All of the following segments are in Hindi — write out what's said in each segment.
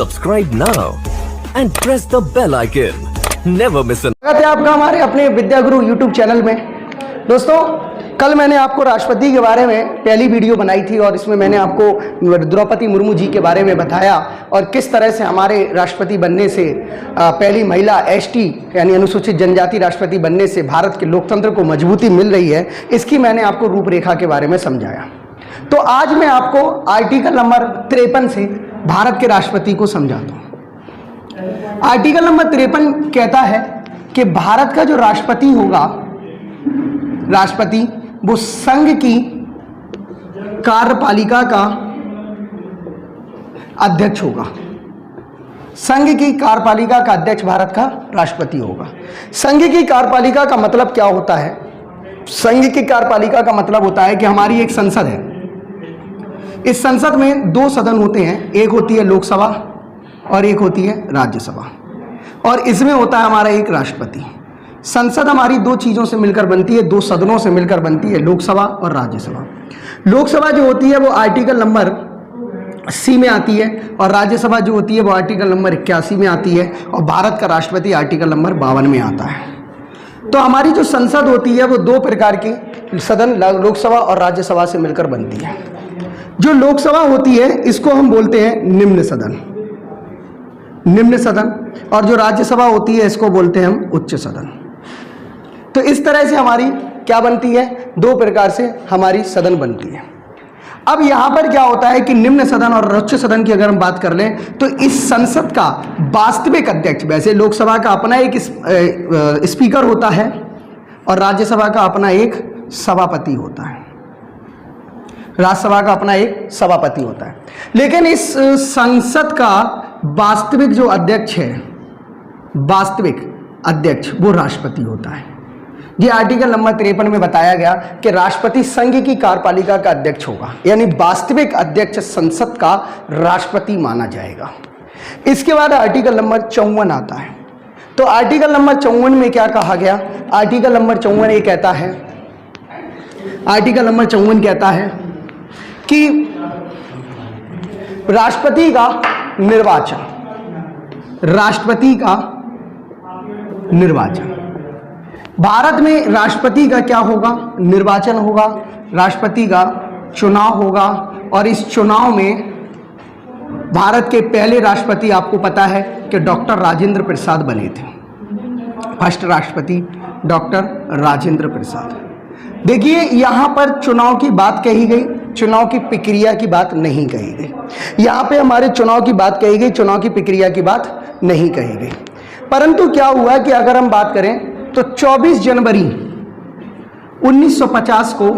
Subscribe now and press the bell icon. Never miss an. स्वागत है आपका हमारे अपने विद्या गुरु यूट्यूब चैनल में। दोस्तों, कल मैंने आपको राष्ट्रपति के बारे में पहली वीडियो बनाई थी और इसमें मैंने आपको द्रौपदी मुर्मू जी के बारे में बताया और किस तरह से हमारे राष्ट्रपति बनने से पहली महिला एसटी यानी अनुसूचित जनजाति राष्ट्रपति बनने से भारत के लोकतंत्र को मजबूती मिल रही है, इसकी मैंने आपको रूपरेखा के बारे में समझाया। तो आज मैं आपको आर्टिकल नंबर 53 से भारत के राष्ट्रपति को समझाता हूँ। आर्टिकल नंबर 53 कहता है कि भारत का जो राष्ट्रपति होगा, राष्ट्रपति वो संघ की कार्यपालिका का अध्यक्ष होगा। संघ की कार्यपालिका का अध्यक्ष भारत का राष्ट्रपति होगा। संघ की कार्यपालिका का मतलब क्या होता है? संघ की कार्यपालिका का मतलब होता है कि हमारी एक संसद है। इस संसद में दो सदन होते हैं, एक होती है लोकसभा और एक होती है राज्यसभा, और इसमें होता है हमारा एक राष्ट्रपति। संसद हमारी दो चीज़ों से मिलकर बनती है, दो सदनों से मिलकर बनती है, लोकसभा और राज्यसभा। लोकसभा जो होती है वो आर्टिकल नंबर 80 में आती है और राज्यसभा जो होती है वो आर्टिकल नंबर 81 में आती है और भारत का राष्ट्रपति आर्टिकल नंबर 52 में आता है। तो हमारी जो संसद होती है वो दो प्रकार की सदन लोकसभा और राज्यसभा से मिलकर बनती है। जो लोकसभा होती है इसको हम बोलते हैं निम्न सदन, निम्न सदन, और जो राज्यसभा होती है इसको बोलते हैं हम उच्च सदन। तो इस तरह से हमारी क्या बनती है? दो प्रकार से हमारी सदन बनती है। अब यहां पर क्या होता है कि निम्न सदन और उच्च सदन की अगर हम बात कर लें तो इस संसद का वास्तविक अध्यक्ष, वैसे लोकसभा का अपना एक स्पीकर होता है और राज्यसभा का अपना एक सभापति होता है, राज्यसभा का अपना एक सभापति होता है, लेकिन इस संसद का वास्तविक जो अध्यक्ष है, वास्तविक अध्यक्ष वो राष्ट्रपति होता है। ये आर्टिकल नंबर 53 में बताया गया कि राष्ट्रपति संघ की कार्यपालिका का अध्यक्ष होगा, यानी वास्तविक अध्यक्ष संसद का राष्ट्रपति माना जाएगा। इसके बाद आर्टिकल नंबर 54 आता है। तो आर्टिकल नंबर 54 में क्या कहा गया? आर्टिकल नंबर 54 ये कहता है, आर्टिकल नंबर 54 कहता है कि राष्ट्रपति का निर्वाचन, राष्ट्रपति का निर्वाचन, भारत में राष्ट्रपति का क्या होगा? निर्वाचन होगा, राष्ट्रपति का चुनाव होगा, और इस चुनाव में भारत के पहले राष्ट्रपति आपको पता है कि डॉक्टर राजेंद्र प्रसाद बने थे। फर्स्ट राष्ट्रपति डॉक्टर राजेंद्र प्रसाद। देखिए यहां पर चुनाव की बात कही गई, चुनाव की प्रक्रिया की बात नहीं कही गई। यहां पे हमारे चुनाव की बात कही गई, चुनाव की प्रक्रिया की बात नहीं कही गई। परंतु क्या हुआ कि अगर हम बात करें तो 24 जनवरी 1950 को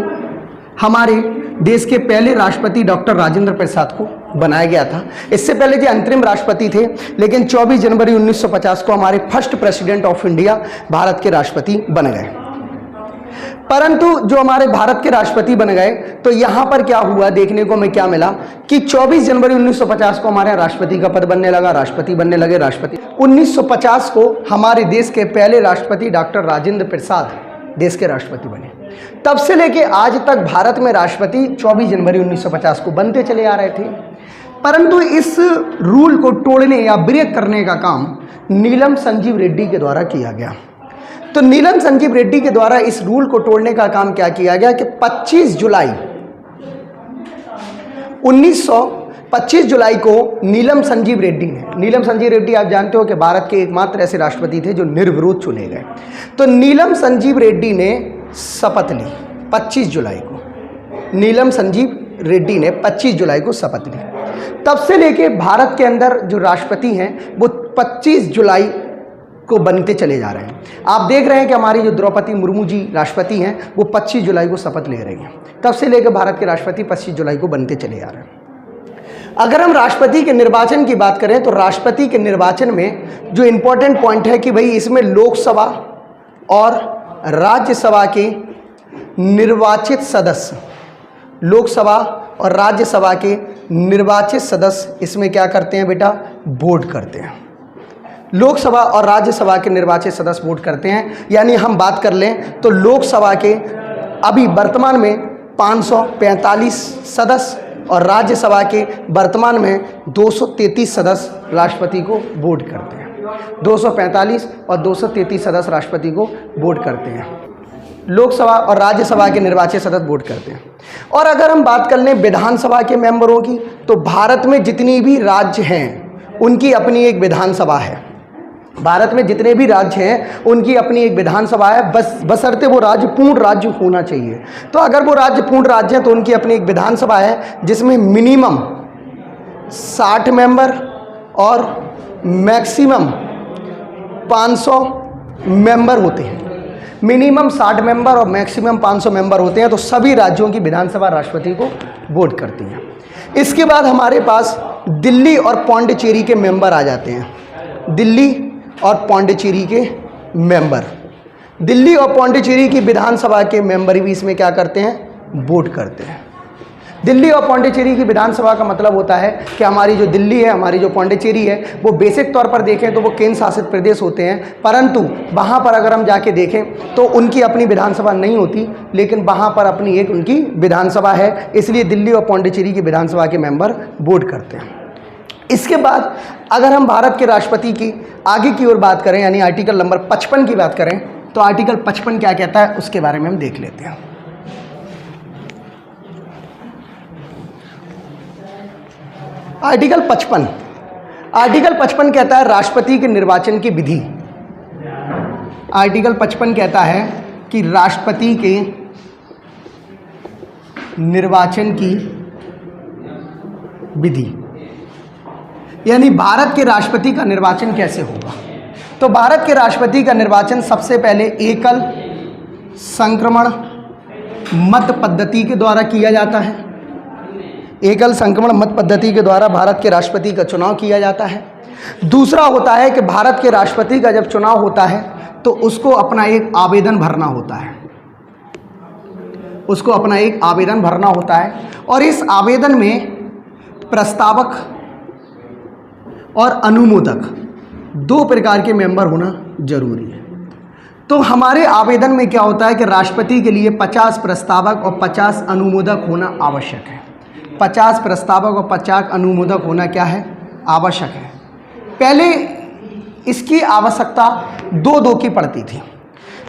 हमारे देश के पहले राष्ट्रपति डॉक्टर राजेंद्र प्रसाद को बनाया गया था। इससे पहले जो अंतरिम राष्ट्रपति थे, लेकिन 24 जनवरी 1950 को हमारे first president of India Bharat के राष्ट्रपति बन गए। परंतु जो हमारे भारत के राष्ट्रपति बन गए तो यहां पर क्या हुआ, देखने को हमें क्या मिला कि 24 जनवरी 1950 को हमारे राष्ट्रपति का पद बनने लगा, राष्ट्रपति बनने लगे, राष्ट्रपति। 1950 को हमारे देश के पहले राष्ट्रपति डॉक्टर राजेंद्र प्रसाद देश के राष्ट्रपति बने। तब से लेके आज तक भारत में राष्ट्रपति 24 जनवरी 1950 को बनते चले आ रहे थे। परंतु इस रूल को तोड़ने या ब्रेक करने का काम नीलम संजीव रेड्डी के द्वारा किया गया। तो नीलम संजीव रेड्डी के द्वारा इस रूल को तोड़ने का काम क्या किया गया कि 25 जुलाई को नीलम संजीव रेड्डी ने, नीलम संजीव रेड्डी आप जानते हो कि भारत के एकमात्र ऐसे राष्ट्रपति थे जो निर्विरोध चुने गए। तो नीलम संजीव रेड्डी ने शपथ ली 25 जुलाई को, नीलम संजीव रेड्डी ने 25 जुलाई को शपथ ली। तब से लेके भारत के अंदर जो राष्ट्रपति हैं वो 25 जुलाई को बनते चले जा रहे हैं। आप देख रहे हैं कि हमारी जो द्रौपदी मुर्मू जी राष्ट्रपति हैं वो 25 जुलाई को शपथ ले रही हैं। तब से लेकर भारत के राष्ट्रपति 25 जुलाई को बनते चले जा रहे हैं। अगर हम राष्ट्रपति के निर्वाचन की बात करें तो राष्ट्रपति के निर्वाचन में जो इंपॉर्टेंट पॉइंट है कि भाई इसमें लोकसभा और राज्यसभा के निर्वाचित सदस्य, लोकसभा और राज्यसभा के निर्वाचित सदस्य इसमें क्या करते हैं बेटा? वोट करते हैं। लोकसभा और राज्यसभा के निर्वाचित सदस्य वोट करते हैं। यानी हम बात कर लें तो लोकसभा के अभी वर्तमान में 545 सदस्य और राज्यसभा के वर्तमान में 233 सदस्य राष्ट्रपति को वोट करते हैं। 245 और 233 सदस्य राष्ट्रपति को वोट करते हैं। लोकसभा और राज्यसभा के निर्वाचित सदस्य वोट करते हैं। और अगर हम बात कर लें विधानसभा के मेंबरों की, तो भारत में जितनी भी राज्य हैं उनकी अपनी एक विधानसभा है। भारत में जितने भी राज्य हैं उनकी अपनी एक विधानसभा है, बशर्ते वो राज्य पूर्ण राज्य होना चाहिए। तो अगर वो राज्य पूर्ण राज्य है तो उनकी अपनी एक विधानसभा है जिसमें मिनिमम 60 मेंबर और मैक्सिमम 500 मेंबर होते हैं। मिनिमम 60 मेंबर और मैक्सिमम 500 मेंबर होते हैं। तो सभी राज्यों की विधानसभा राष्ट्रपति को वोट करती है। इसके बाद हमारे पास दिल्ली और पौंडीचेरी के मेंबर आ जाते हैं। दिल्ली और पौंडीचेरी के मेंबर, दिल्ली और पौंडीचेरी की विधानसभा के मेंबर भी इसमें क्या करते हैं, वोट करते हैं। दिल्ली और पौंडीचेरी की विधानसभा का मतलब होता है कि हमारी जो दिल्ली है, हमारी जो पौंडीचेरी है, वो बेसिक तौर पर देखें तो वो केंद्र शासित प्रदेश होते हैं, परंतु वहाँ पर अगर हम जाके देखें तो उनकी अपनी विधानसभा नहीं होती, लेकिन वहाँ पर अपनी एक उनकी विधानसभा है। इसलिए दिल्ली और पौंडीचेरी की विधानसभा के मेंबर वोट करते हैं। इसके बाद अगर हम भारत के राष्ट्रपति की आगे की ओर बात करें, यानी आर्टिकल नंबर 55 की बात करें, तो आर्टिकल 55 क्या कहता है उसके बारे में हम देख लेते हैं। आर्टिकल 55 कहता है राष्ट्रपति के निर्वाचन की विधि। आर्टिकल 55 कहता है कि राष्ट्रपति के निर्वाचन की विधि, यानी भारत के राष्ट्रपति का निर्वाचन कैसे होगा। तो भारत के राष्ट्रपति का निर्वाचन सबसे पहले एकल संक्रमण मत पद्धति के द्वारा किया जाता है। एकल संक्रमण मत पद्धति के द्वारा भारत के राष्ट्रपति का चुनाव किया जाता है। दूसरा होता है कि भारत के राष्ट्रपति का जब चुनाव होता है तो उसको अपना एक आवेदन भरना होता है। उसको अपना एक आवेदन भरना होता है और इस आवेदन में प्रस्तावक और अनुमोदक 2 प्रकार के मेंबर होना जरूरी है। तो हमारे आवेदन में क्या होता है कि राष्ट्रपति के लिए 50 प्रस्तावक और 50 अनुमोदक होना आवश्यक है। 50 प्रस्तावक और 50 अनुमोदक होना क्या है, आवश्यक है। पहले इसकी आवश्यकता 2-2 की पड़ती थी।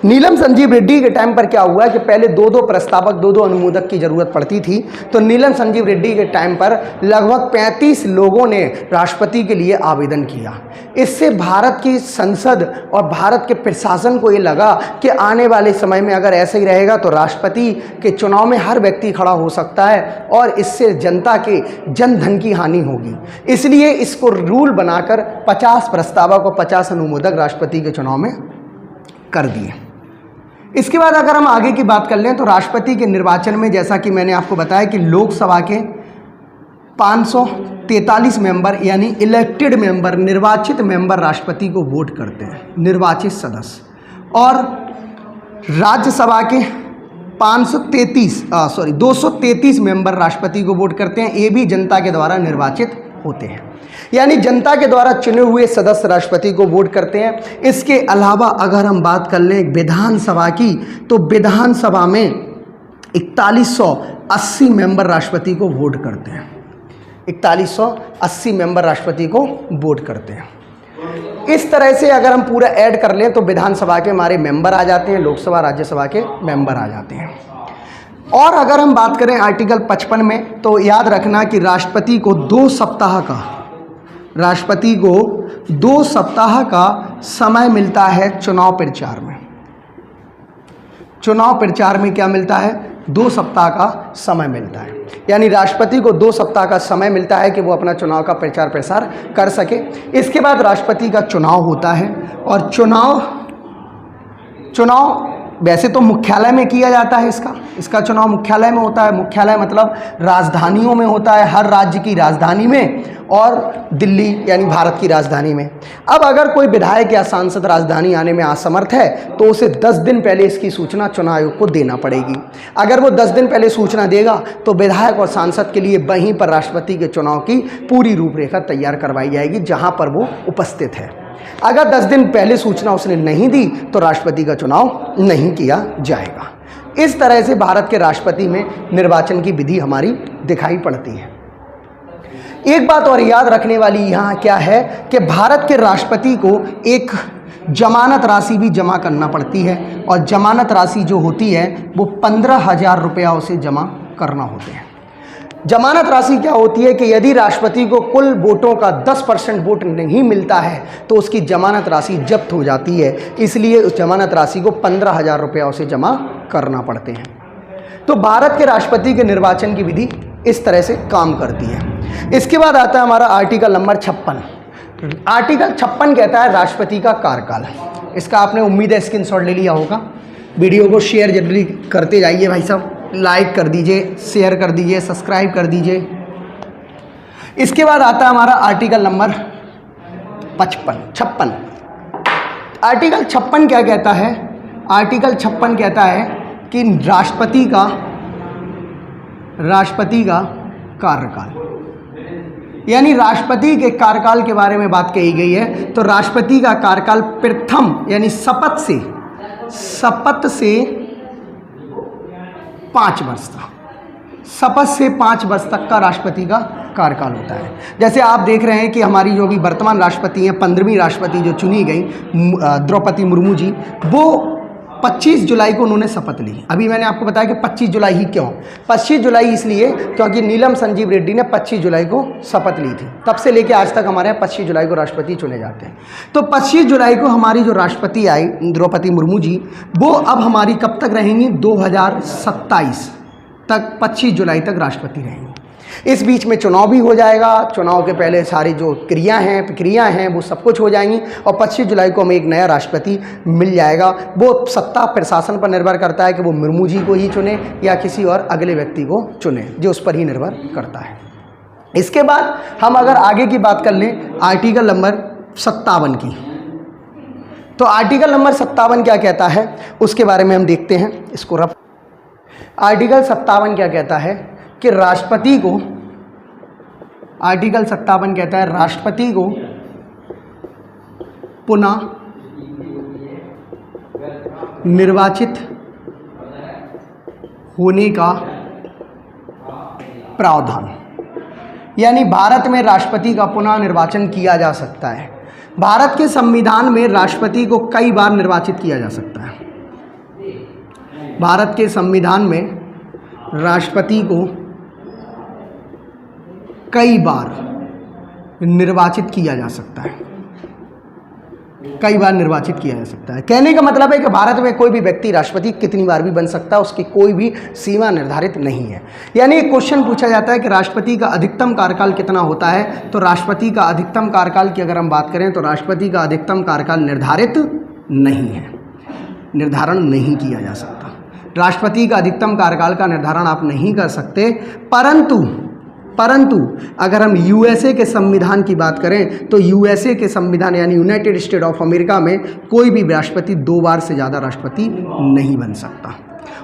नीलम संजीव रेड्डी के टाइम पर क्या हुआ कि पहले 2-2 प्रस्तावक 2-2 अनुमोदक की ज़रूरत पड़ती थी। तो नीलम संजीव रेड्डी के टाइम पर लगभग 35 लोगों ने राष्ट्रपति के लिए आवेदन किया। इससे भारत की संसद और भारत के प्रशासन को ये लगा कि आने वाले समय में अगर ऐसे ही रहेगा तो राष्ट्रपति के चुनाव में हर व्यक्ति खड़ा हो सकता है और इससे जनता के जनधन की हानि होगी। इसलिए इसको रूल बनाकर 50 प्रस्तावक और 50 अनुमोदक राष्ट्रपति के चुनाव में कर दिए। इसके बाद अगर हम आगे की बात कर लें तो राष्ट्रपति के निर्वाचन में, जैसा कि मैंने आपको बताया कि लोकसभा के 543 मेंबर यानी इलेक्टेड मेंबर, निर्वाचित मेंबर राष्ट्रपति को वोट करते हैं, निर्वाचित सदस्य, और राज्यसभा के 233 मेंबर राष्ट्रपति को वोट करते हैं। ये भी जनता के द्वारा निर्वाचित होते हैं, यानी जनता के द्वारा चुने हुए सदस्य राष्ट्रपति को वोट करते हैं। इसके अलावा अगर हम बात कर लें विधानसभा की, तो विधानसभा में 4180 मेंबर राष्ट्रपति को वोट करते हैं। 4180 मेंबर राष्ट्रपति को वोट करते हैं। इस तरह से अगर हम पूरा ऐड कर लें तो विधानसभा के हमारे मेंबर आ जाते हैं, लोकसभा राज्यसभा के मेंबर आ जाते हैं। और अगर हम बात करें आर्टिकल 55 में, तो याद रखना कि राष्ट्रपति को 2 सप्ताह का समय मिलता है चुनाव प्रचार में। चुनाव प्रचार में क्या मिलता है, 2 सप्ताह का समय मिलता है। यानी राष्ट्रपति को 2 सप्ताह का समय मिलता है कि वो अपना चुनाव का प्रचार प्रसार कर सके। इसके बाद राष्ट्रपति का चुनाव होता है और चुनाव वैसे तो मुख्यालय में किया जाता है। इसका चुनाव मुख्यालय में होता है। मुख्यालय मतलब राजधानियों में होता है, हर राज्य की राजधानी में और दिल्ली यानी भारत की राजधानी में। अब अगर कोई विधायक या सांसद राजधानी आने में असमर्थ है तो उसे 10 दिन पहले इसकी सूचना चुनाव आयोग को देना पड़ेगी। अगर वो 10 दिन पहले सूचना देगा तो विधायक और सांसद के लिए वहीं पर राष्ट्रपति के चुनाव की पूरी रूपरेखा तैयार करवाई जाएगी जहां पर वो उपस्थित है। अगर 10 दिन पहले सूचना उसने नहीं दी तो राष्ट्रपति का चुनाव नहीं किया जाएगा। इस तरह से भारत के राष्ट्रपति में निर्वाचन की विधि हमारी दिखाई पड़ती है। एक बात और याद रखने वाली यहाँ क्या है कि भारत के राष्ट्रपति को एक जमानत राशि भी जमा करना पड़ती है, और जमानत राशि जो होती है वो 15,000 रुपया उसे जमा करना होते हैं। जमानत राशि क्या होती है कि यदि राष्ट्रपति को कुल वोटों का 10% वोट नहीं मिलता है तो उसकी जमानत राशि जब्त हो जाती है, इसलिए उस जमानत राशि को 15,000 रुपया उसे जमा करना पड़ते हैं। तो भारत के राष्ट्रपति के निर्वाचन की विधि इस तरह से काम करती है। इसके बाद आता है हमारा आर्टिकल नंबर 56। आर्टिकल 56 कहता है राष्ट्रपति का कार्यकाल। इसका आपने उम्मीद है स्क्रीनशॉट ले लिया होगा। वीडियो को शेयर जल्दी करते जाइए भाई साहब, लाइक कर दीजिए, शेयर कर दीजिए, सब्सक्राइब कर दीजिए। इसके बाद आता है हमारा आर्टिकल नंबर 56। आर्टिकल 56 क्या कहता है? आर्टिकल 56 कहता है कि राष्ट्रपति का कार्यकाल, यानी राष्ट्रपति के कार्यकाल के बारे में बात कही गई है। तो राष्ट्रपति का कार्यकाल प्रथम यानी शपथ से 5 वर्ष तक, शपथ से 5 वर्ष तक का राष्ट्रपति का कार्यकाल होता है। जैसे आप देख रहे हैं कि हमारी जो भी वर्तमान राष्ट्रपति हैं, 15वीं राष्ट्रपति जो चुनी गई द्रौपदी मुर्मू जी, वो 25 जुलाई को उन्होंने शपथ ली। अभी मैंने आपको बताया कि 25 जुलाई ही क्यों? 25 जुलाई इसलिए क्योंकि नीलम संजीव रेड्डी ने 25 जुलाई को शपथ ली थी। तब से लेकर आज तक हमारे यहाँ 25 जुलाई को राष्ट्रपति चुने जाते हैं। तो 25 जुलाई को हमारी जो राष्ट्रपति आई द्रौपदी मुर्मू जी, वो अब हमारी कब तक रहेंगी? 2027 तक 25 जुलाई तक राष्ट्रपति रहेंगी। इस बीच में चुनाव भी हो जाएगा। चुनाव के पहले सारी जो प्रक्रिया हैं वो सब कुछ हो जाएंगी, और 25 जुलाई को हमें एक नया राष्ट्रपति मिल जाएगा। वो सत्ता प्रशासन पर निर्भर करता है कि वो मुर्मू जी को ही चुने या किसी और अगले व्यक्ति को चुने, जो उस पर ही निर्भर करता है। इसके बाद हम अगर आगे की बात कर लें आर्टिकल नंबर 57 की, तो आर्टिकल नंबर 57 क्या कहता है उसके बारे में हम देखते हैं। इसको रफ आर्टिकल 57 क्या कहता है कि राष्ट्रपति को, आर्टिकल 57 कहता है राष्ट्रपति को पुनः निर्वाचित होने का प्रावधान, यानी भारत में राष्ट्रपति का पुनः निर्वाचन किया जा सकता है। भारत के संविधान में राष्ट्रपति को कई बार निर्वाचित किया जा सकता है। भारत के संविधान में राष्ट्रपति को कई बार निर्वाचित किया जा सकता है, कई बार निर्वाचित किया जा सकता है। कहने का मतलब है कि भारत में कोई भी व्यक्ति राष्ट्रपति कितनी बार भी बन सकता है, उसकी कोई भी सीमा निर्धारित नहीं है। यानी एक क्वेश्चन पूछा जाता है कि राष्ट्रपति का अधिकतम कार्यकाल कितना होता है, तो राष्ट्रपति का अधिकतम कार्यकाल की अगर हम बात करें तो राष्ट्रपति का अधिकतम कार्यकाल निर्धारित नहीं है, निर्धारण नहीं किया जा सकता। राष्ट्रपति का अधिकतम कार्यकाल का निर्धारण आप नहीं कर सकते, परंतु अगर हम यूएसए के संविधान की बात करें तो यूएसए के संविधान यानी यूनाइटेड स्टेट ऑफ अमेरिका में कोई भी राष्ट्रपति 2 बार से ज़्यादा राष्ट्रपति नहीं बन सकता,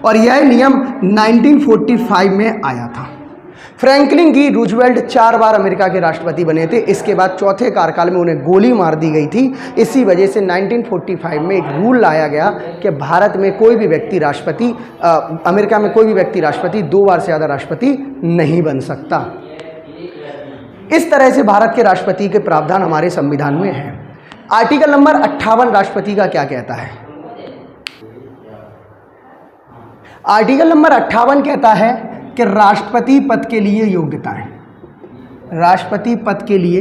और यह नियम 1945 में आया था। फ्रैंकलिन डी रूजवेल्ट 4 बार अमेरिका के राष्ट्रपति बने थे। इसके बाद चौथे कार्यकाल में उन्हें गोली मार दी गई थी। इसी वजह से 1945 में एक रूल लाया गया कि भारत में कोई भी व्यक्ति राष्ट्रपति, अमेरिका में कोई भी व्यक्ति राष्ट्रपति 2 बार से ज़्यादा राष्ट्रपति नहीं बन सकता। इस तरह से भारत के राष्ट्रपति के प्रावधान हमारे संविधान में है। आर्टिकल नंबर 58 राष्ट्रपति का क्या कहता है? आर्टिकल नंबर 58 कहता है कि राष्ट्रपति पद के लिए योग्यताएं, राष्ट्रपति पद के लिए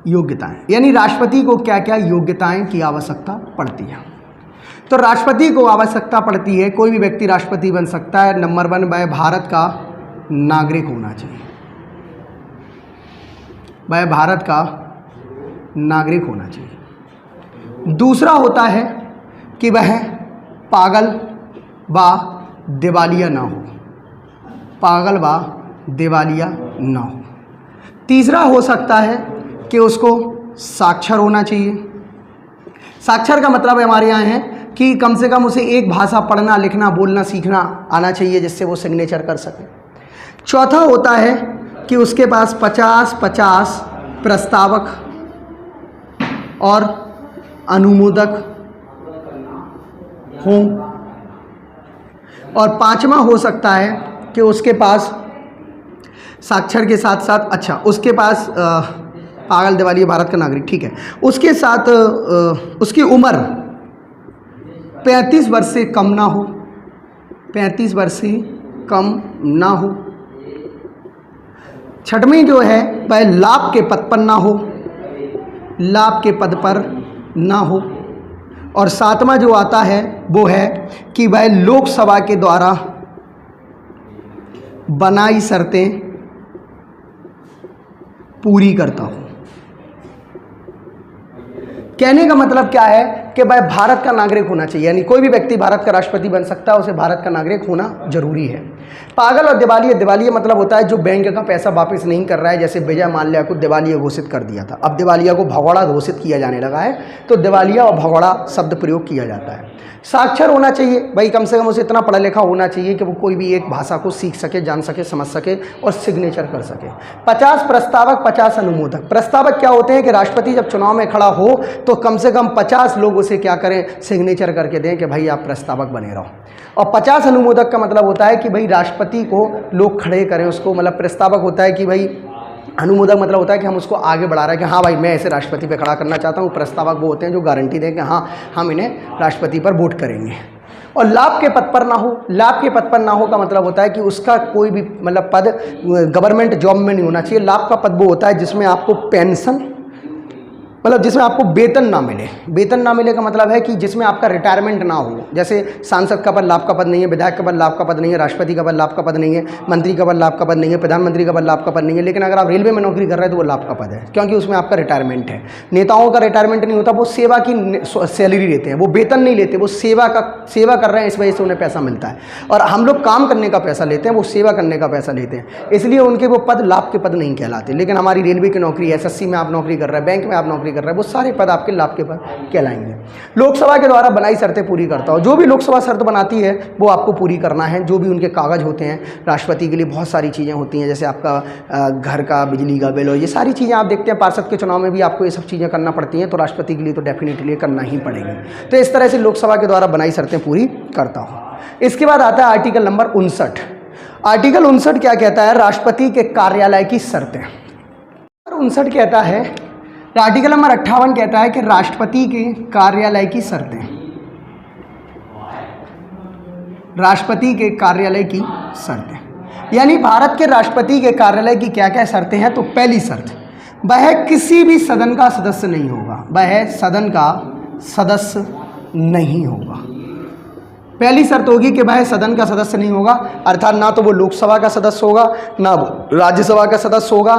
योग्यताएं यानी राष्ट्रपति को क्या क्या योग्यताएं की आवश्यकता पड़ती है। तो राष्ट्रपति को आवश्यकता पड़ती है, कोई भी व्यक्ति राष्ट्रपति बन सकता है। नंबर 1, वह भारत का नागरिक होना चाहिए, वह भारत का नागरिक होना चाहिए। दूसरा होता है कि वह पागल व दिवालिया ना हो, पागल व दिवालिया ना हो। तीसरा हो सकता है कि उसको साक्षर होना चाहिए। साक्षर का मतलब हमारे यहाँ है कि कम से कम उसे एक भाषा पढ़ना, लिखना, बोलना, सीखना आना चाहिए जिससे वो सिग्नेचर कर सके। चौथा होता है कि उसके पास 50-50 प्रस्तावक और अनुमोदक हो, और पांचवा हो सकता है कि उसके पास साक्षर के साथ साथ, अच्छा उसके पास पागल दिवालिया भारत का नागरिक, ठीक है, उसके साथ उसकी उम्र 35 वर्ष से कम ना हो, 35 वर्ष से कम ना हो। छठवीं जो है वह लाभ के पद पर ना हो, लाभ के पद पर ना हो। और सातवां जो आता है वो है कि वह लोकसभा के द्वारा बनाई शर्तें पूरी करता हो। कहने का मतलब क्या है कि भाई भारत का नागरिक होना चाहिए, यानी कोई भी व्यक्ति भारत का राष्ट्रपति बन सकता है, उसे भारत का नागरिक होना जरूरी है। पागल और दिवालिया, दिवालिया मतलब होता है जो बैंक का पैसा वापस नहीं कर रहा है, जैसे विजय माल्या को दिवालिया घोषित कर दिया था, अब दिवालिया को भगौड़ा घोषित किया जाने लगा है, तो दिवालिया और भगौड़ा शब्द प्रयोग किया जाता है। साक्षर होना चाहिए भाई, कम से कम उसे इतना पढ़ा लिखा होना चाहिए कि वो कोई भी एक भाषा को सीख सके, जान सके, समझ सके और सिग्नेचर कर सके। 50 प्रस्तावक 50 अनुमोदक। प्रस्तावक क्या होते हैं कि राष्ट्रपति जब चुनाव में खड़ा हो तो कम से कम 50 लोग उसे क्या करें, सिग्नेचर करके दें कि भाई आप प्रस्तावक बने रहो। और 50 अनुमोदक का मतलब होता है कि भाई राष्ट्रपति को लोग खड़े करें उसको, मतलब प्रस्तावक होता है कि भाई, अनुमोदक मतलब होता है कि हम उसको आगे बढ़ा रहे हैं कि हाँ भाई मैं ऐसे राष्ट्रपति पे खड़ा करना चाहता हूँ। प्रस्तावक वो होते हैं जो गारंटी दें कि हाँ हम इन्हें राष्ट्रपति पर वोट करेंगे। और लाभ के पद पर ना हो, लाभ के पद पर ना हो का मतलब होता है कि उसका कोई भी मतलब पद गवर्नमेंट जॉब में नहीं होना चाहिए। लाभ का पद वो होता है जिसमें आपको पेंशन, मतलब जिसमें आपको वेतन ना मिले। वेतन ना मिले का मतलब है कि जिसमें आपका रिटायरमेंट ना हो। जैसे सांसद का पद लाभ का पद नहीं है, विधायक का पद लाभ का पद नहीं है, राष्ट्रपति का पद लाभ का पद नहीं है, मंत्री का पद लाभ का पद नहीं है, प्रधानमंत्री का पद लाभ का पद नहीं है। लेकिन अगर आप रेलवे में नौकरी कर रहे हैं तो वो लाभ का पद है, क्योंकि उसमें आपका रिटायरमेंट है। नेताओं का रिटायरमेंट नहीं होता, वो सेवा की सैलरी लेते हैं, वो वेतन नहीं लेते, वो सेवा कर रहे हैं, इस वजह से उन्हें पैसा मिलता है। और हम लोग काम करने का पैसा लेते हैं, वो सेवा करने का पैसा लेते हैं, इसलिए उनके वो पद लाभ के पद नहीं कहलाते। लेकिन हमारी रेलवे की नौकरी, एसएससी में आप नौकरी कर रहे हैं, बैंक में आप नौकरी कर रहे हैं, वो सारे पद आपके लाभ के पद कहलाएंगे। लोकसभा के द्वारा बनाई शर्तें पूरी करता हो। जो भी लोकसभा शर्त बनाती है वो आपको पूरी करना है। जो भी उनके कागज होते हैं, राष्ट्रपति के लिए बहुत सारी चीज़ें होती हैं, जैसे आपका घर का बिजली का बिल, ये सारी चीज़ें आप देखते हैं पार्षद के चुनाव में भी आपको ये सब चीज़ें करना पड़ती हैं, तो राष्ट्रपति के लिए तो डेफिनेटली करना ही पड़ेगी। तो इस तरह से लोकसभा के द्वारा बनाई शर्तें पूरी करता हो। इसके बाद आता है आर्टिकल नंबर 59। आर्टिकल 59 क्या कहता है, राष्ट्रपति के कार्यालय की शर्तें। 59 कहता है, आर्टिकल नंबर 58 कहता है कि राष्ट्रपति के कार्यालय की शर्तें, राष्ट्रपति के कार्यालय की शर्तें, यानी भारत के राष्ट्रपति के कार्यालय की क्या क्या शर्तें हैं। तो पहली शर्त, वह किसी भी सदन का सदस्य नहीं होगा, वह सदन का सदस्य नहीं होगा। पहली शर्त होगी कि वह सदन का सदस्य नहीं होगा, अर्थात ना तो वो लोकसभा का सदस्य होगा, ना वो राज्यसभा का सदस्य होगा,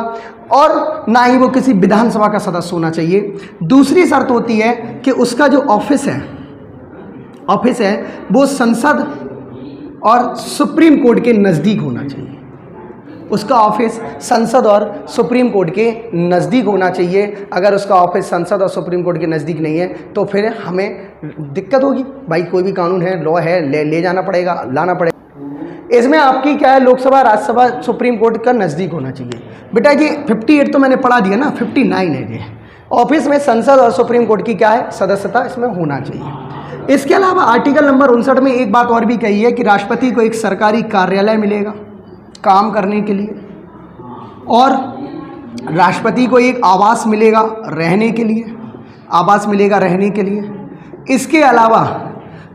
और ना ही वो किसी विधानसभा का सदस्य होना चाहिए। दूसरी शर्त होती है कि उसका जो ऑफिस है वो संसद और सुप्रीम कोर्ट के नज़दीक होना चाहिए। उसका ऑफिस संसद और सुप्रीम कोर्ट के नज़दीक होना चाहिए। अगर उसका ऑफिस संसद और सुप्रीम कोर्ट के नज़दीक नहीं है तो फिर हमें दिक्कत होगी। भाई कोई भी कानून है, लॉ है, ले जाना पड़ेगा, लाना पड़ेगा। इसमें आपकी क्या है, लोकसभा, राज्यसभा, सुप्रीम कोर्ट का नज़दीक होना चाहिए। बेटा जी 58 तो मैंने पढ़ा दिया ना, 59 है ये। ऑफिस में संसद और सुप्रीम कोर्ट की क्या है, सदस्यता इसमें होना चाहिए। इसके अलावा आर्टिकल नंबर 59 में एक बात और भी कही है कि राष्ट्रपति को एक सरकारी कार्यालय मिलेगा काम करने के लिए, और राष्ट्रपति को एक आवास मिलेगा रहने के लिए, आवास मिलेगा रहने के लिए। इसके अलावा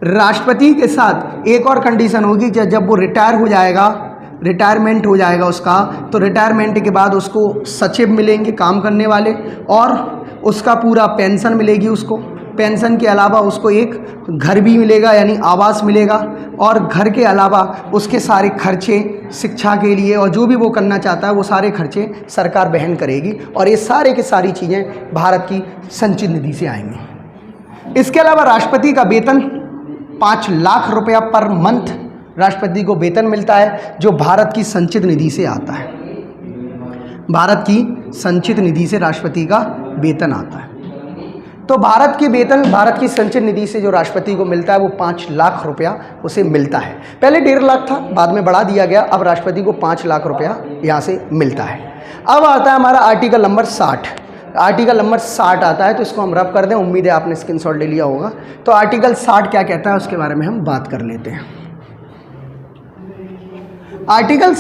राष्ट्रपति के साथ एक और कंडीशन होगी कि जब वो रिटायर हो जाएगा, रिटायरमेंट हो जाएगा उसका, तो रिटायरमेंट के बाद उसको सचिव मिलेंगे काम करने वाले, और उसका पूरा पेंशन मिलेगी उसको। पेंशन के अलावा उसको एक घर भी मिलेगा, यानी आवास मिलेगा, और घर के अलावा उसके सारे खर्चे शिक्षा के लिए और जो भी वो करना चाहता है वो सारे खर्चे सरकार वहन करेगी, और ये सारे की सारी चीज़ें भारत की संचित निधि से आएंगी। इसके अलावा राष्ट्रपति का वेतन 5 लाख रुपया पर मंथ राष्ट्रपति को वेतन मिलता है, जो भारत की संचित निधि से आता है। भारत की संचित निधि से राष्ट्रपति का वेतन आता है। तो भारत की वेतन, भारत की संचित निधि से जो राष्ट्रपति को मिलता है वो 5 लाख रुपया उसे मिलता है। पहले 1.5 लाख था, बाद में बढ़ा दिया गया, अब राष्ट्रपति को 5 लाख रुपया यहाँ से मिलता है। अब आता है हमारा आर्टिकल नंबर 60। आर्टिकल नंबर 60 आता है, तो इसको हम रब कर दें। उम्मीद है आपने स्क्रीनशॉट ले लिया होगा। तो आर्टिकल 60 क्या कहता है उसके बारे में हम बात कर लेते हैं। आर्टिकल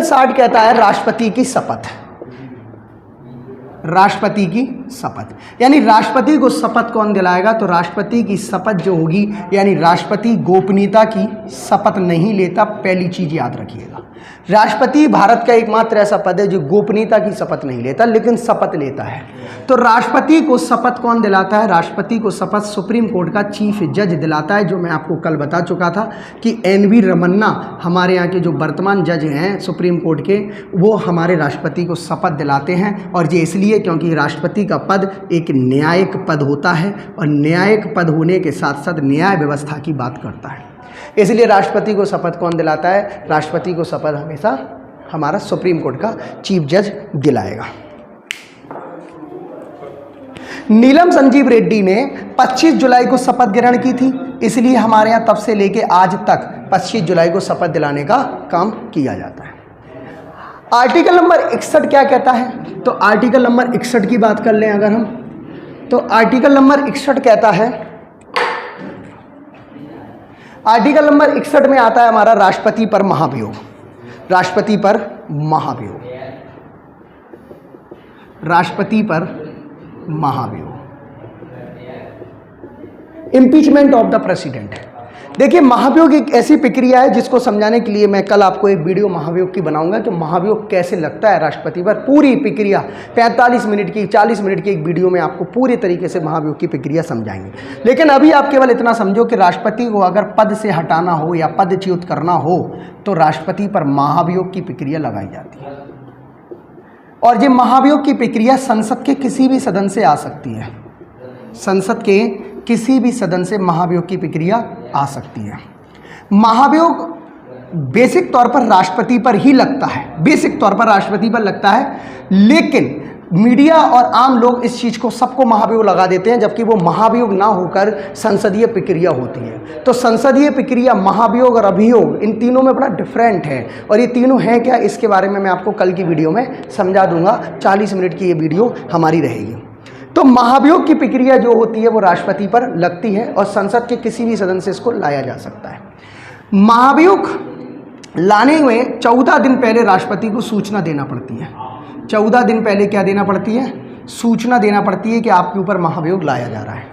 60 कहता है राष्ट्रपति की शपथ। राष्ट्रपति की शपथ यानी राष्ट्रपति को शपथ कौन दिलाएगा? तो राष्ट्रपति की शपथ जो होगी, यानी राष्ट्रपति गोपनीयता की शपथ नहीं लेता। पहली चीज याद रखिएगा, राष्ट्रपति भारत का एकमात्र ऐसा पद है जो गोपनीयता की शपथ नहीं लेता लेकिन शपथ लेता है। तो राष्ट्रपति को शपथ कौन दिलाता है? राष्ट्रपति को शपथ सुप्रीम कोर्ट का चीफ जज दिलाता है, जो मैं आपको कल बता चुका था कि NV रमन्ना हमारे यहाँ के जो वर्तमान जज हैं सुप्रीम कोर्ट के, वो हमारे राष्ट्रपति को शपथ दिलाते हैं। और ये इसलिए क्योंकि राष्ट्रपति का पद एक न्यायिक पद होता है और न्यायिक पद होने के साथ साथ न्याय व्यवस्था की बात करता है। इसलिए राष्ट्रपति को शपथ कौन दिलाता है? राष्ट्रपति को शपथ हमेशा हमारा सुप्रीम कोर्ट का चीफ जज दिलाएगा। नीलम संजीव रेड्डी ने 25 जुलाई को शपथ ग्रहण की थी, इसलिए हमारे यहाँ तब से लेके आज तक 25 जुलाई को शपथ दिलाने का काम किया जाता है। आर्टिकल नंबर 61 क्या कहता है? तो आर्टिकल नंबर 61 की बात कर लें अगर हम, तो आर्टिकल नंबर 61 कहता है, आर्टिकल नंबर 61 में आता है हमारा राष्ट्रपति पर महाभियोग। राष्ट्रपति पर महाभियोग, राष्ट्रपति पर महाभियोग, इम्पीचमेंट ऑफ द प्रेसिडेंट। देखिए, महाभियोग एक ऐसी प्रक्रिया है जिसको समझाने के लिए मैं कल आपको एक वीडियो महाभियोग की बनाऊंगा कि महाभियोग कैसे लगता है राष्ट्रपति पर। पूरी प्रक्रिया 45 मिनट की 40 मिनट की एक वीडियो में आपको पूरी तरीके से महाभियोग की प्रक्रिया समझाएंगे। लेकिन अभी आप केवल इतना समझो कि राष्ट्रपति को अगर पद से हटाना हो या पदच्युत करना हो तो राष्ट्रपति पर महाभियोग की प्रक्रिया लगाई जाती है। और ये महाभियोग की प्रक्रिया संसद के किसी भी सदन से आ सकती है। संसद के किसी भी सदन से महाभियोग की प्रक्रिया आ सकती है। महाभियोग बेसिक तौर पर राष्ट्रपति पर ही लगता है, बेसिक तौर पर राष्ट्रपति पर लगता है, लेकिन मीडिया और आम लोग इस चीज़ को सबको महाभियोग लगा देते हैं, जबकि वो महाभियोग ना होकर संसदीय प्रक्रिया होती है। तो संसदीय प्रक्रिया, महाभियोग और अभियोग, इन तीनों में बड़ा डिफरेंट है। और ये तीनों हैं क्या, इसके बारे में मैं आपको कल की वीडियो में समझा दूंगा। 40 मिनट की ये वीडियो हमारी रहेगी। तो महाभियोग की प्रक्रिया जो होती है वो राष्ट्रपति पर लगती है और संसद के किसी भी सदन से इसको लाया जा सकता है। महाभियोग लाने में 14 दिन पहले राष्ट्रपति को सूचना देना पड़ती है। 14 दिन पहले क्या देना पड़ती है? सूचना देना पड़ती है कि आपके ऊपर महाभियोग लाया जा रहा है।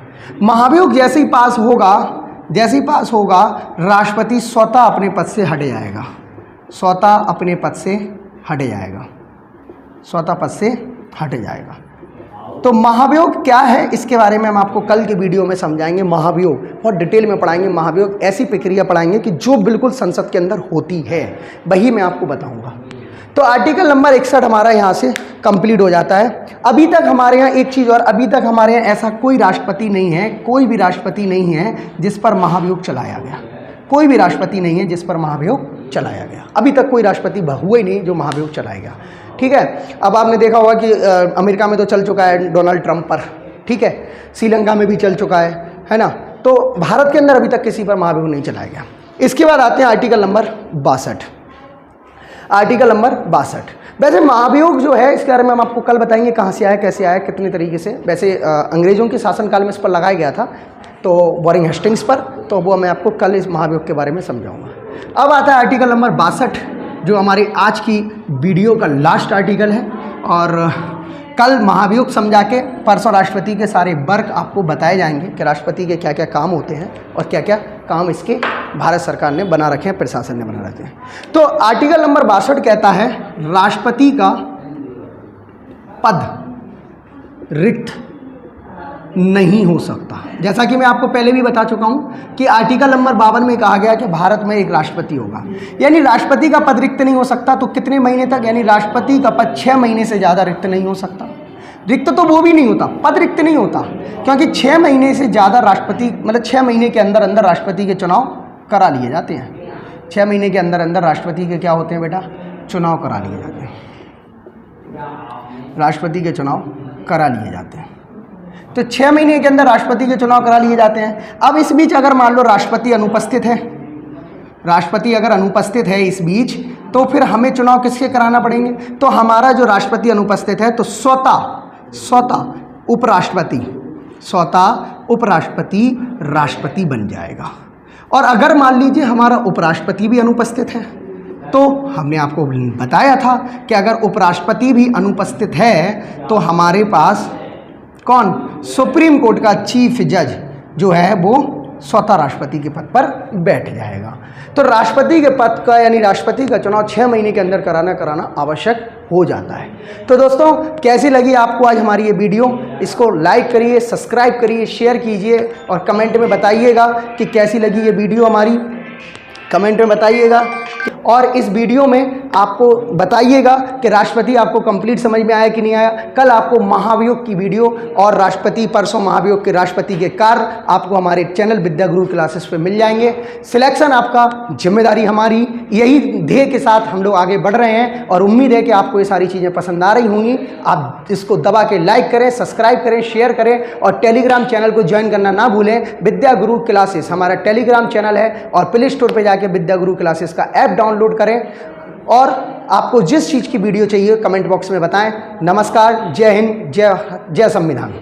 महाभियोग जैसे ही पास होगा राष्ट्रपति स्वतः अपने पद से हट जाएगा। स्वतः अपने पद से हट जाएगा। स्वतः पद से हट जाएगा। तो महाभियोग क्या है, इसके बारे में हम आपको कल के वीडियो में समझाएंगे। महाभियोग बहुत डिटेल में पढ़ाएंगे। महाभियोग ऐसी प्रक्रिया पढ़ाएंगे कि जो बिल्कुल संसद के अंदर होती है वही मैं आपको बताऊंगा। तो आर्टिकल नंबर 61 हमारा यहाँ से कंप्लीट हो जाता है। अभी तक हमारे यहाँ एक चीज़ और, अभी तक हमारे यहाँ ऐसा कोई राष्ट्रपति नहीं है, कोई भी राष्ट्रपति नहीं है जिस पर महाभियोग चलाया गया। कोई भी राष्ट्रपति नहीं है जिस पर महाभियोग चलाया गया। अभी तक कोई राष्ट्रपति हुआ ही नहीं जो महाभियोग चलाया गया। ठीक है। अब आपने देखा होगा कि अमेरिका में तो चल चुका है डोनाल्ड ट्रंप पर, ठीक है, श्रीलंका में भी चल चुका है ना। तो भारत के अंदर अभी तक किसी पर महाभियोग नहीं चलाया गया। इसके बाद आते हैं आर्टिकल नंबर 62। Article number 62। वैसे महाभियोग जो है इसके बारे में हम आपको कल बताएंगे कहाँ से आया, कैसे आया, कितने तरीके से। वैसे अंग्रेज़ों के शासनकाल में इस पर लगाया गया था, तो वॉरेन हेस्टिंग्स पर, तो वो मैं आपको कल इस महाभियोग के बारे में समझाऊंगा। अब आता है आर्टिकल नंबर 62 जो हमारी आज की वीडियो का लास्ट आर्टिकल है। और कल महाभियोग समझा के परसों राष्ट्रपति के सारे वर्क आपको बताए जाएंगे कि राष्ट्रपति के क्या क्या काम होते हैं और क्या क्या काम इसके भारत सरकार ने बना रखे हैं, प्रशासन ने बना रखे हैं। तो आर्टिकल नंबर 62 कहता है राष्ट्रपति का पद रिक्त नहीं हो सकता। जैसा कि मैं आपको पहले भी बता चुका हूं कि आर्टिकल नंबर 52 में कहा गया कि भारत में एक राष्ट्रपति होगा, यानी राष्ट्रपति का पद रिक्त नहीं हो सकता। तो कितने महीने तक, यानी राष्ट्रपति का पद 6 महीने से ज़्यादा रिक्त नहीं हो सकता। रिक्त तो वो भी नहीं होता, पद रिक्त नहीं होता, क्योंकि 6 महीने से ज़्यादा राष्ट्रपति, मतलब 6 महीने के अंदर अंदर राष्ट्रपति के चुनाव करा लिए जाते हैं। 6 महीने के अंदर अंदर राष्ट्रपति के क्या होते हैं बेटा, चुनाव करा लिए जाते हैं। राष्ट्रपति के चुनाव करा लिए जाते हैं। तो 6 महीने के अंदर राष्ट्रपति के चुनाव करा लिए जाते हैं। अब इस बीच अगर मान लो राष्ट्रपति अनुपस्थित है, राष्ट्रपति अगर अनुपस्थित है इस बीच, तो फिर हमें चुनाव किसके कराना पड़ेंगे? तो हमारा जो राष्ट्रपति अनुपस्थित है तो स्वतः उपराष्ट्रपति राष्ट्रपति बन जाएगा। और अगर मान लीजिए हमारा उपराष्ट्रपति भी अनुपस्थित है, तो हमने आपको बताया था कि अगर उपराष्ट्रपति भी अनुपस्थित है तो हमारे पास कौन, सुप्रीम कोर्ट का चीफ जज जो है वो स्वतः राष्ट्रपति के पद पर बैठ जाएगा। तो राष्ट्रपति के पद का यानी राष्ट्रपति का चुनाव 6 महीने के अंदर कराना आवश्यक हो जाता है। तो दोस्तों कैसी लगी आपको आज हमारी ये वीडियो? इसको लाइक करिए, सब्सक्राइब करिए, शेयर कीजिए और कमेंट में बताइएगा कि कैसी लगी ये वीडियो हमारी, कमेंट में बताइएगा। और इस वीडियो में आपको बताइएगा कि राष्ट्रपति आपको कंप्लीट समझ में आया कि नहीं आया। कल आपको महाभियोग की वीडियो और राष्ट्रपति, परसों महाभियोग के राष्ट्रपति के कार्य आपको हमारे चैनल विद्या गुरु क्लासेस पे मिल जाएंगे। सिलेक्शन आपका जिम्मेदारी हमारी, यही ध्येय के साथ हम लोग आगे बढ़ रहे हैं और उम्मीद है कि आपको ये सारी चीज़ें पसंद आ रही होंगी। आप इसको दबा के लाइक करें, सब्सक्राइब करें, शेयर करें और टेलीग्राम चैनल को ज्वाइन करना ना भूलें। विद्या गुरु क्लासेस हमारा टेलीग्राम चैनल है और प्ले स्टोर पर जाके विद्या गुरु क्लासेस का ऐप डाउनलोड करें। और आपको जिस चीज़ की वीडियो चाहिए कमेंट बॉक्स में बताएं। नमस्कार, जय हिंद, जय संविधान।